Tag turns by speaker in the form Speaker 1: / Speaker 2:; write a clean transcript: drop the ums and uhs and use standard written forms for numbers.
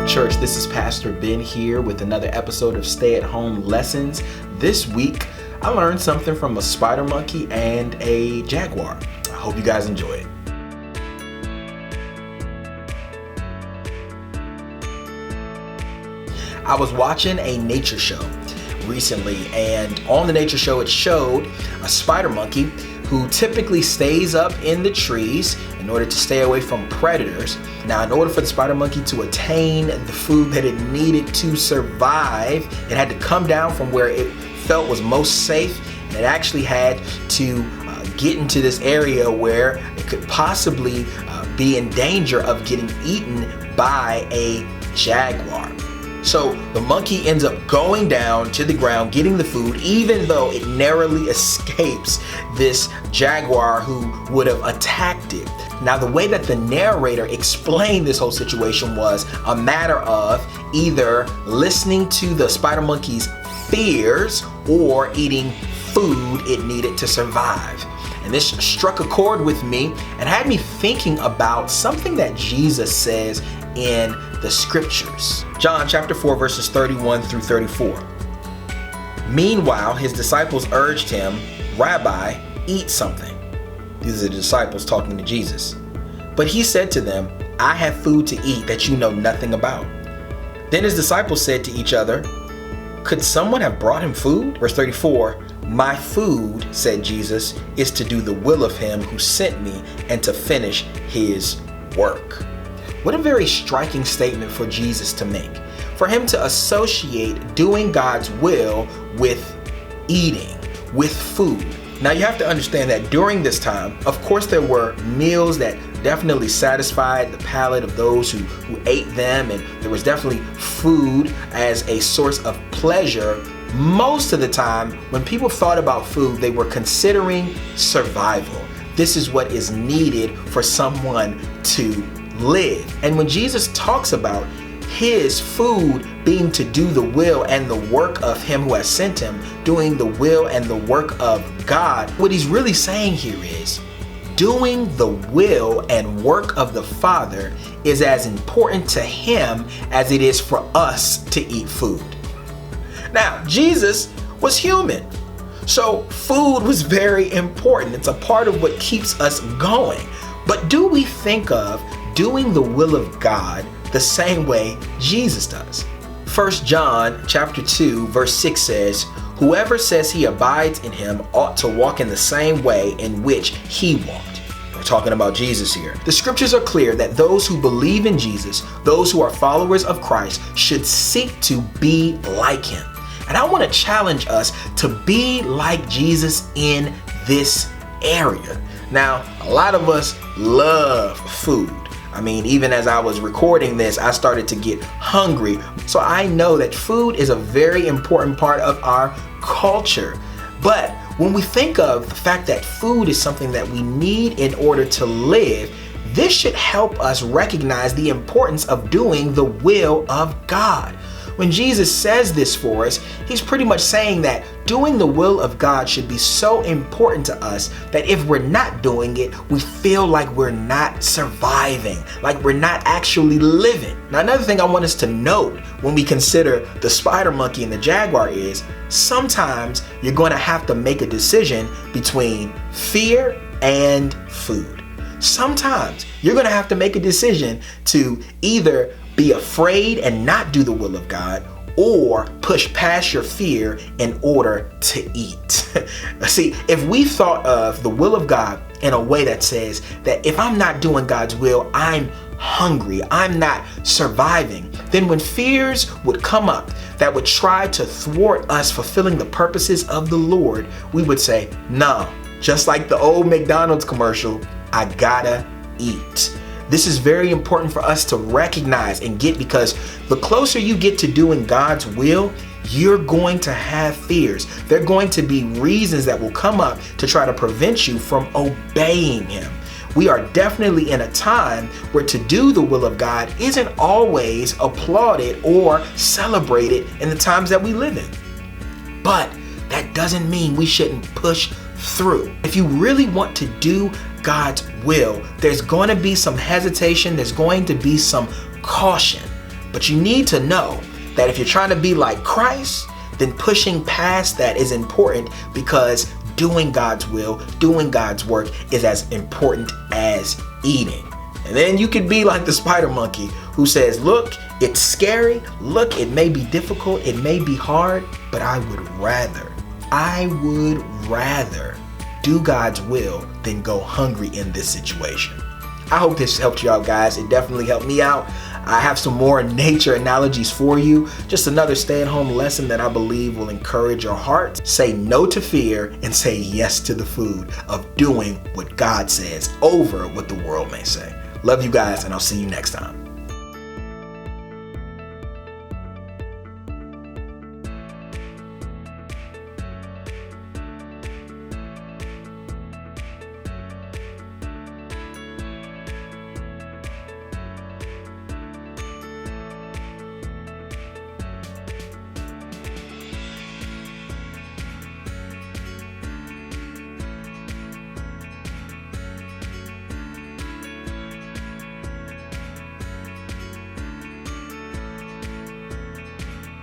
Speaker 1: Church, this is Pastor Ben here with another episode of Stay at Home Lessons. This week, I learned something from a spider monkey and a jaguar. I hope you guys enjoy it. I was watching a nature show recently, and on the nature show, it showed a spider monkey who typically stays up in the trees in order to stay away from predators. Now, in order for the spider monkey to attain the food that it needed to survive, it had to come down from where it felt was most safe, and it actually had to get into this area where it could possibly be in danger of getting eaten by a jaguar. So the monkey ends up going down to the ground, getting the food, even though it narrowly escapes this jaguar who would have attacked it. Now, the way that the narrator explained this whole situation was a matter of either listening to the spider monkey's fears or eating food it needed to survive. And this struck a chord with me and had me thinking about something that Jesus says in the scriptures. John chapter 4 verses 31 through 34. Meanwhile, his disciples urged him, "Rabbi, eat something." These are the disciples talking to Jesus. But he said to them, "I have food to eat that you know nothing about." Then his disciples said to each other, "Could someone have brought him food?" Verse 34, "My food," said Jesus, "is to do the will of him who sent me and to finish his work." What a very striking statement for Jesus to make. For him to associate doing God's will with eating, with food. Now you have to understand that during this time, of course, there were meals that definitely satisfied the palate of those who ate them, and there was definitely food as a source of pleasure. Most of the time, when people thought about food, they were considering survival. This is what is needed for someone to live. And when Jesus talks about his food being to do the will and the work of him who has sent him, doing the will and the work of God, what he's really saying here is doing the will and work of the Father is as important to him as it is for us to eat food. Now, Jesus was human, so food was very important. It's a part of what keeps us going. But do we think of doing the will of God the same way Jesus does? 1 John chapter 2 verse 6 says, "Whoever says he abides in him ought to walk in the same way in which he walked." We're talking about Jesus here. The scriptures are clear that those who believe in Jesus, those who are followers of Christ, should seek to be like him. And I want to challenge us to be like Jesus in this area. Now, a lot of us love food. I mean, even as I was recording this, I started to get hungry. So I know that food is a very important part of our culture. But when we think of the fact that food is something that we need in order to live, this should help us recognize the importance of doing the will of God. When Jesus says this for us, he's pretty much saying that doing the will of God should be so important to us that if we're not doing it, we feel like we're not surviving, like we're not actually living. Now, another thing I want us to note when we consider the spider monkey and the jaguar is sometimes you're going to have to make a decision between fear and food. Sometimes you're going to have to make a decision to either be afraid and not do the will of God, or push past your fear in order to eat. See, if we thought of the will of God in a way that says that if I'm not doing God's will, I'm hungry, I'm not surviving, then when fears would come up that would try to thwart us fulfilling the purposes of the Lord, we would say, no, just like the old McDonald's commercial, I gotta eat. This is very important for us to recognize and get, because the closer you get to doing God's will, you're going to have fears. There are going to be reasons that will come up to try to prevent you from obeying him. We are definitely in a time where to do the will of God isn't always applauded or celebrated in the times that we live in. But that doesn't mean we shouldn't push through. If you really want to do God's will, there's going to be some hesitation, there's going to be some caution. But you need to know that if you're trying to be like Christ, then pushing past that is important, because doing God's will, doing God's work is as important as eating. And then you could be like the spider monkey who says, look, it's scary. Look, it may be difficult. It may be hard, but I would rather do God's will than go hungry in this situation. I hope this helped you out, guys. It definitely helped me out. I have some more nature analogies for you. Just another stay-at-home lesson that I believe will encourage your heart. Say no to fear and say yes to the food of doing what God says over what the world may say. Love you guys, and I'll see you next time.